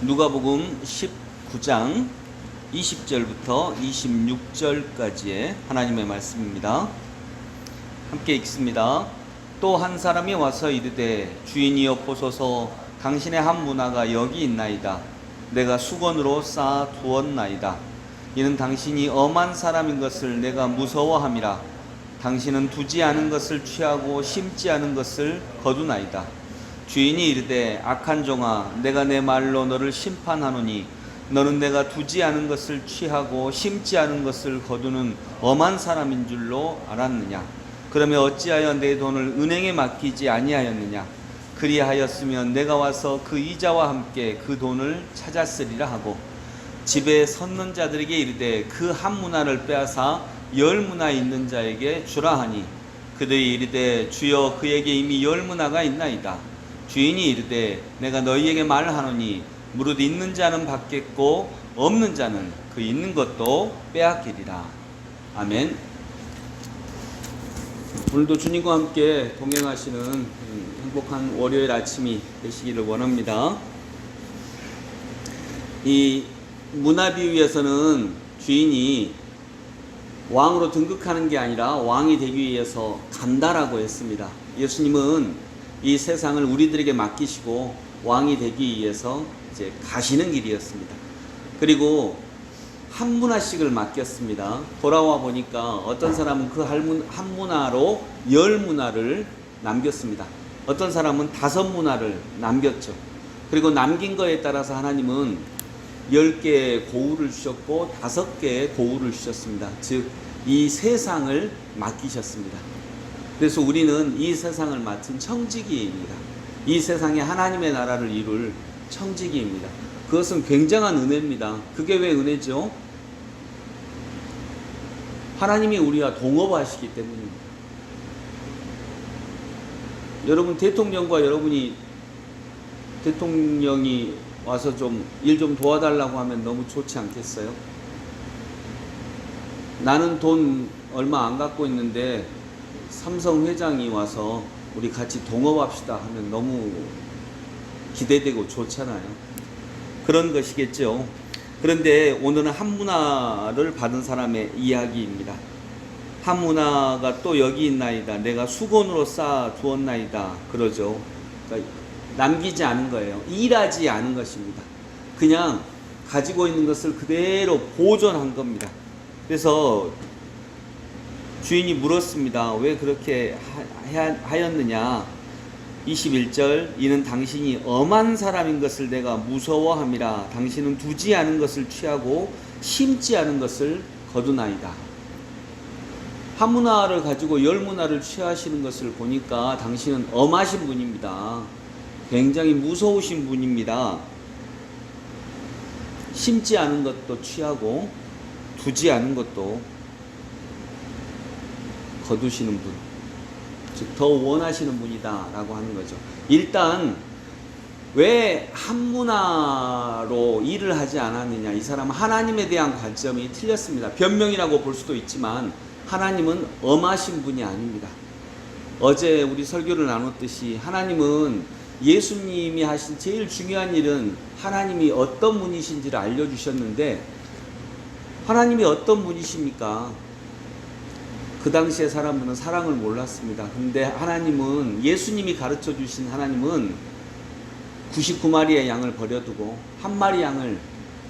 누가복음 19장 20절부터 26절까지의 하나님의 말씀입니다. 함께 읽습니다. 또 한 사람이 와서 이르되 주인이여 보소서 당신의 한 문화가 여기 있나이다. 내가 수건으로 쌓아 두었나이다. 이는 당신이 엄한 사람인 것을 내가 무서워함이라. 당신은 두지 않은 것을 취하고 심지 않은 것을 거두나이다. 주인이 이르되 악한 종아 내가 내 말로 너를 심판하노니 너는 내가 두지 않은 것을 취하고 심지 않은 것을 거두는 엄한 사람인 줄로 알았느냐. 그러면 어찌하여 내 돈을 은행에 맡기지 아니하였느냐. 그리하였으면 내가 와서 그 이자와 함께 그 돈을 찾았으리라 하고 집에 섰는 자들에게 이르되 그 한 문화를 빼앗아 10문화 있는 자에게 주라 하니 그들이 이르되 주여 그에게 이미 10문화가 있나이다. 주인이 이르되 내가 너희에게 말하노니 무릇 있는 자는 받겠고 없는 자는 그 있는 것도 빼앗기리라. 아멘. 오늘도 주님과 함께 동행하시는 행복한 월요일 아침이 되시기를 원합니다. 이 문화비유에서는 주인이 왕으로 등극하는 게 아니라 왕이 되기 위해서 간다라고 했습니다. 예수님은 이 세상을 우리들에게 맡기시고 왕이 되기 위해서 이제 가시는 길이었습니다. 그리고 한 문화씩을 맡겼습니다. 돌아와 보니까 어떤 사람은 그 한 문화로 10문화를 남겼습니다. 어떤 사람은 5문화를 남겼죠. 그리고 남긴 거에 따라서 하나님은 10개의 고울을 주셨고 5개의 고울을 주셨습니다. 즉, 이 세상을 맡기셨습니다. 그래서 우리는 이 세상을 맡은 청지기입니다. 이 세상에 하나님의 나라를 이룰 청지기입니다. 그것은 굉장한 은혜입니다. 그게 왜 은혜죠? 하나님이 우리와 동업하시기 때문입니다. 여러분, 대통령과 여러분이 대통령이 와서 일 좀 도와달라고 하면 너무 좋지 않겠어요? 나는 돈 얼마 안 갖고 있는데 삼성 회장이 와서 우리 같이 동업합시다 하면 너무 기대되고 좋잖아요. 그런 것이겠죠. 그런데 오늘은 한 문화를 받은 사람의 이야기입니다. 한 문화가 또 여기 있나이다. 내가 수건으로 쌓아 두었나이다. 그러죠. 그러니까 남기지 않은 거예요. 일하지 않은 것입니다. 그냥 가지고 있는 것을 그대로 보존한 겁니다. 그래서 주인이 물었습니다. 왜 그렇게 하였느냐. 21절 이는 당신이 엄한 사람인 것을 내가 무서워함이라. 당신은 두지 않은 것을 취하고 심지 않은 것을 거두나이다. 한 문화를 가지고 10문화를 취하시는 것을 보니까 당신은 엄하신 분입니다. 굉장히 무서우신 분입니다. 심지 않은 것도 취하고 두지 않은 것도 거두시는 분, 즉 더 원하시는 분이다 라고 하는 거죠. 일단 왜 한 문화로 일을 하지 않았느냐. 이 사람은 하나님에 대한 관점이 틀렸습니다. 변명이라고 볼 수도 있지만 하나님은 엄하신 분이 아닙니다. 어제 우리 설교를 나눴듯이 하나님은 예수님이 하신 제일 중요한 일은 하나님이 어떤 분이신지를 알려주셨는데, 하나님이 어떤 분이십니까? 그 당시에 사람들은 사랑을 몰랐습니다. 근데 하나님은, 예수님이 가르쳐 주신 하나님은 99마리의 양을 버려두고 한 마리 양을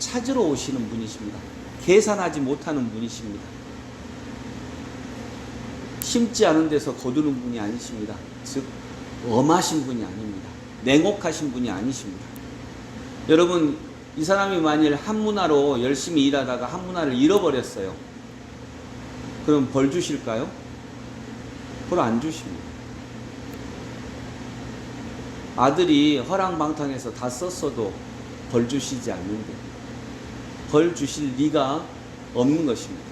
찾으러 오시는 분이십니다. 계산하지 못하는 분이십니다. 심지 않은 데서 거두는 분이 아니십니다. 즉 엄하신 분이 아닙니다. 냉혹하신 분이 아니십니다. 여러분, 이 사람이 만일 한 문화로 열심히 일하다가 한 문화를 잃어버렸어요. 그럼 벌 주실까요? 벌 안 주십니다. 아들이 허랑방탕해서 다 썼어도 벌 주시지 않는데 벌 주실 리가 없는 것입니다.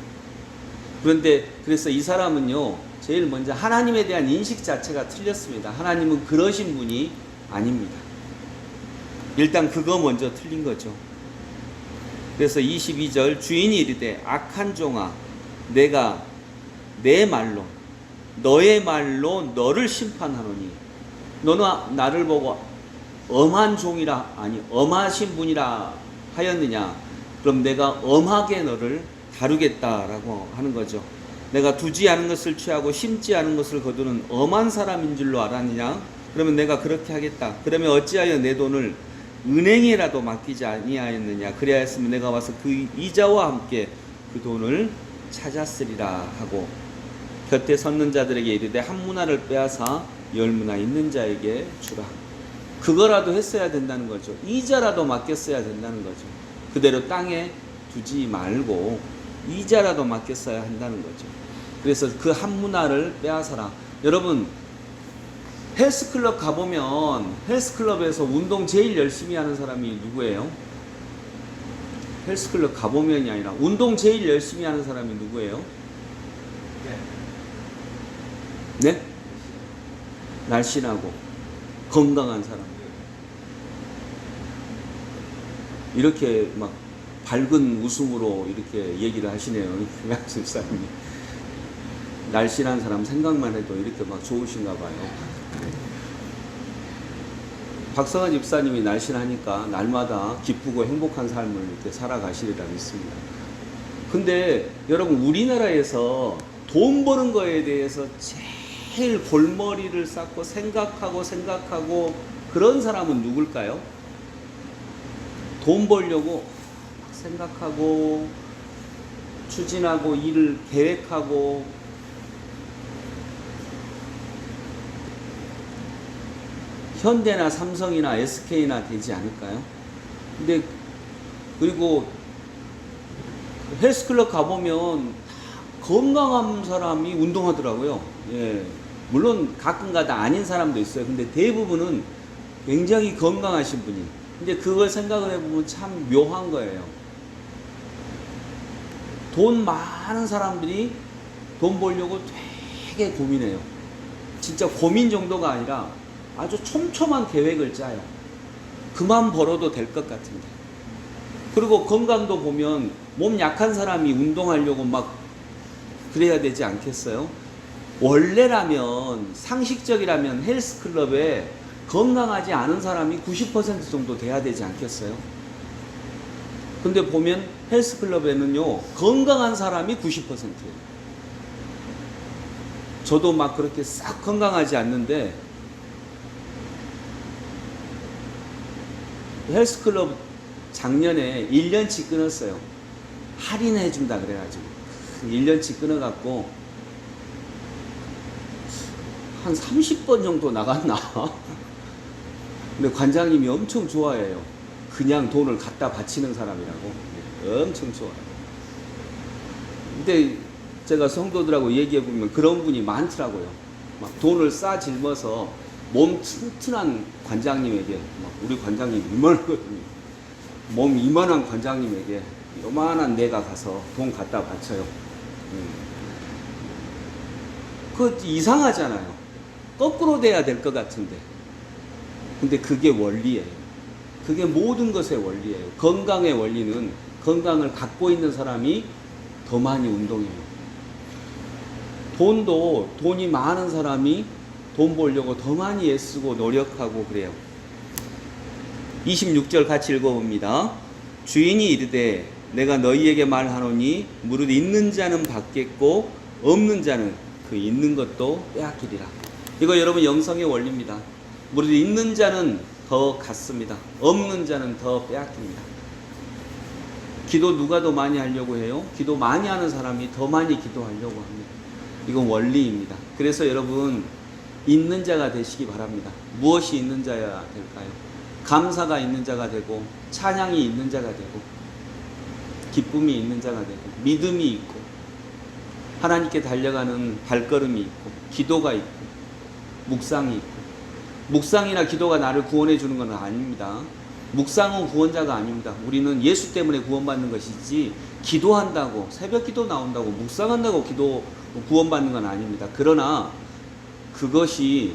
그런데 그래서 이 사람은요, 제일 먼저 하나님에 대한 인식 자체가 틀렸습니다. 하나님은 그러신 분이 아닙니다. 일단 그거 먼저 틀린 거죠. 그래서 22절 주인이 이르되 악한 종아 내가 내 말로 너의 말로 너를 심판하노니. 너는 나를 보고 엄한 종이라 아니 엄하신 분이라 하였느냐? 그럼 내가 엄하게 너를 다루겠다라고 하는 거죠. 내가 두지 않은 것을 취하고 심지 않은 것을 거두는 엄한 사람인 줄로 알았느냐? 그러면 내가 그렇게 하겠다. 그러면 어찌하여 내 돈을 은행에라도 맡기지 아니하였느냐? 그리하였으면 내가 와서 그 이자와 함께 그 돈을 찾았으리라 하고 곁에 섰는 자들에게 이르되 한 문화를 빼앗아 열 문화 있는 자에게 주라. 그거라도 했어야 된다는 거죠. 이자라도 맡겼어야 된다는 거죠. 그대로 땅에 두지 말고 이자라도 맡겼어야 한다는 거죠. 그래서 그 한 문화를 빼앗아라. 여러분 헬스클럽 가보면 헬스클럽에서 운동 제일 열심히 하는 사람이 누구예요? 헬스클럽 가보면이 아니라 운동 제일 열심히 하는 사람이 누구예요? 네? 날씬하고 건강한 사람. 이렇게 막 밝은 웃음으로 이렇게 얘기를 하시네요. 김학수 집사님이. 날씬한 사람 생각만 해도 이렇게 막 좋으신가 봐요. 박성환 집사님이 날씬하니까 날마다 기쁘고 행복한 삶을 이렇게 살아가시리라 믿습니다. 근데 여러분 우리나라에서 돈 버는 거에 대해서 제일 골머리를 쌓고 생각하고 그런 사람은 누굴까요? 돈 벌려고 생각하고 추진하고 일을 계획하고 현대나 삼성이나 SK나 되지 않을까요? 근데 그리고 헬스클럽 가보면 건강한 사람이 운동하더라고요. 예. 물론 가끔가다 아닌 사람도 있어요. 근데 대부분은 굉장히 건강하신 분이. 근데 그걸 생각을 해보면 참 묘한 거예요. 돈 많은 사람들이 돈 벌려고 되게 고민해요. 진짜 고민 정도가 아니라 아주 촘촘한 계획을 짜요. 그만 벌어도 될 것 같은데. 그리고 건강도 보면 몸 약한 사람이 운동하려고 막 그래야 되지 않겠어요? 원래라면 상식적이라면 헬스클럽에 건강하지 않은 사람이 90% 정도 돼야 되지 않겠어요? 근데 보면 헬스클럽에는요 건강한 사람이 90%예요. 저도 막 그렇게 싹 건강하지 않는데 헬스클럽 작년에 1년치 끊었어요. 할인해 준다 그래가지고 1년치 끊어갖고 한 30번 정도 나갔나? 근데 관장님이 엄청 좋아해요. 그냥 돈을 갖다 바치는 사람이라고 엄청 좋아해요. 근데 제가 성도들하고 얘기해보면 그런 분이 많더라고요. 막 돈을 싸 짊어서 몸 튼튼한 관장님에게, 막 우리 관장님 이만하거든요. 몸 이만한 관장님에게 요만한 내가 가서 돈 갖다 바쳐요. 그거 이상하잖아요. 거꾸로 돼야 될 것 같은데. 근데 그게 원리예요. 그게 모든 것의 원리예요. 건강의 원리는 건강을 갖고 있는 사람이 더 많이 운동해요. 돈이 많은 사람이 돈 벌려고 더 많이 애쓰고 노력하고 그래요. 26절 같이 읽어봅니다. 주인이 이르되 내가 너희에게 말하노니 무릇 있는 자는 받겠고 없는 자는 그 있는 것도 빼앗기리라. 이거 여러분 영성의 원리입니다. 무릇 있는 자는 더 갖습니다. 없는 자는 더 빼앗깁니다. 기도 누가 더 많이 하려고 해요? 기도 많이 하는 사람이 더 많이 기도하려고 합니다. 이건 원리입니다. 그래서 여러분 있는 자가 되시기 바랍니다. 무엇이 있는 자야 될까요? 감사가 있는 자가 되고 찬양이 있는 자가 되고 기쁨이 있는 자가 되고 믿음이 있고 하나님께 달려가는 발걸음이 있고 기도가 있고 묵상이 있고. 묵상이나 기도가 나를 구원해 주는 건 아닙니다. 묵상은 구원자가 아닙니다. 우리는 예수 때문에 구원받는 것이지 기도한다고 새벽 기도 나온다고 묵상한다고 구원받는 건 아닙니다. 그러나 그것이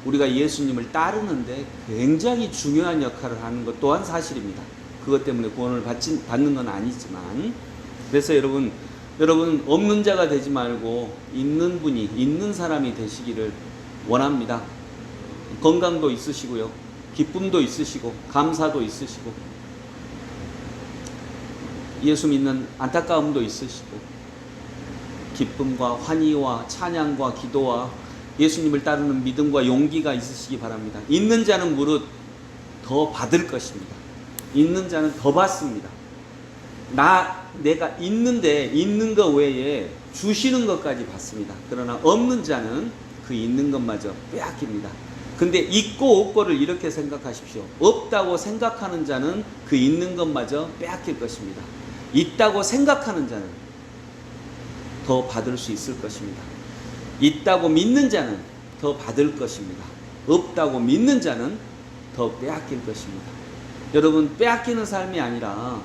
우리가 예수님을 따르는데 굉장히 중요한 역할을 하는 것 또한 사실입니다. 그것 때문에 구원을 받는 건 아니지만, 그래서 여러분 없는 자가 되지 말고 있는 사람이 되시기를 원합니다. 건강도 있으시고요. 기쁨도 있으시고 감사도 있으시고 예수 믿는 안타까움도 있으시고 기쁨과 환희와 찬양과 기도와 예수님을 따르는 믿음과 용기가 있으시기 바랍니다. 있는 자는 무릇 더 받을 것입니다. 있는 자는 더 받습니다. 내가 있는데 있는 것 외에 주시는 것까지 받습니다. 그러나 없는 자는 그 있는 것마저 빼앗깁니다. 근데 있고 없고를 이렇게 생각하십시오. 없다고 생각하는 자는 그 있는 것마저 빼앗길 것입니다. 있다고 생각하는 자는 더 받을 수 있을 것입니다. 있다고 믿는 자는 더 받을 것입니다. 없다고 믿는 자는 더 빼앗길 것입니다. 여러분, 빼앗기는 삶이 아니라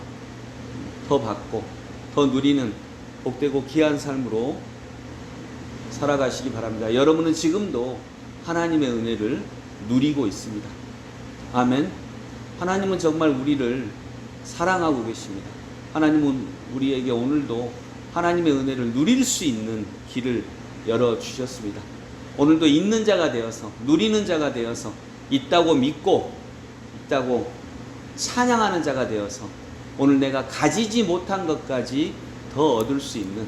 더 받고 더 누리는 복되고 귀한 삶으로 살아가시기 바랍니다. 여러분은 지금도 하나님의 은혜를 누리고 있습니다. 아멘. 하나님은 정말 우리를 사랑하고 계십니다. 하나님은 우리에게 오늘도 하나님의 은혜를 누릴 수 있는 길을 열어주셨습니다. 오늘도 있는 자가 되어서 누리는 자가 되어서 있다고 믿고 있다고 찬양하는 자가 되어서 오늘 내가 가지지 못한 것까지 더 얻을 수 있는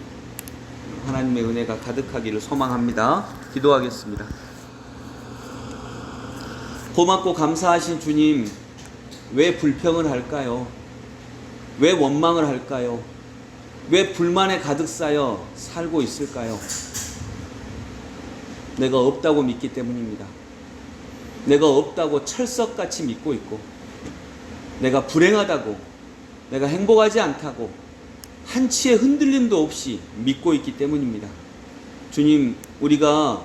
하나님의 은혜가 가득하기를 소망합니다. 기도하겠습니다. 고맙고 감사하신 주님, 왜 불평을 할까요? 왜 원망을 할까요? 왜 불만에 가득 쌓여 살고 있을까요? 내가 없다고 믿기 때문입니다. 내가 없다고 철석같이 믿고 있고, 내가 불행하다고, 내가 행복하지 않다고 한치의 흔들림도 없이 믿고 있기 때문입니다. 주님, 우리가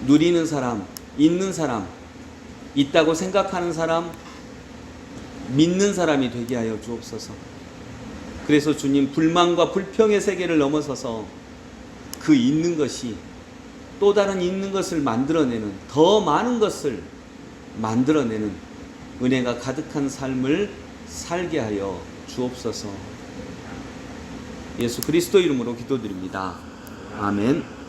누리는 사람, 있는 사람, 있다고 생각하는 사람, 믿는 사람이 되게 하여 주옵소서. 그래서 주님, 불만과 불평의 세계를 넘어서서 그 있는 것이 또 다른 있는 것을 만들어내는, 더 많은 것을 만들어내는 은혜가 가득한 삶을 살게 하여 주옵소서. 예수 그리스도 이름으로 기도드립니다. 아멘.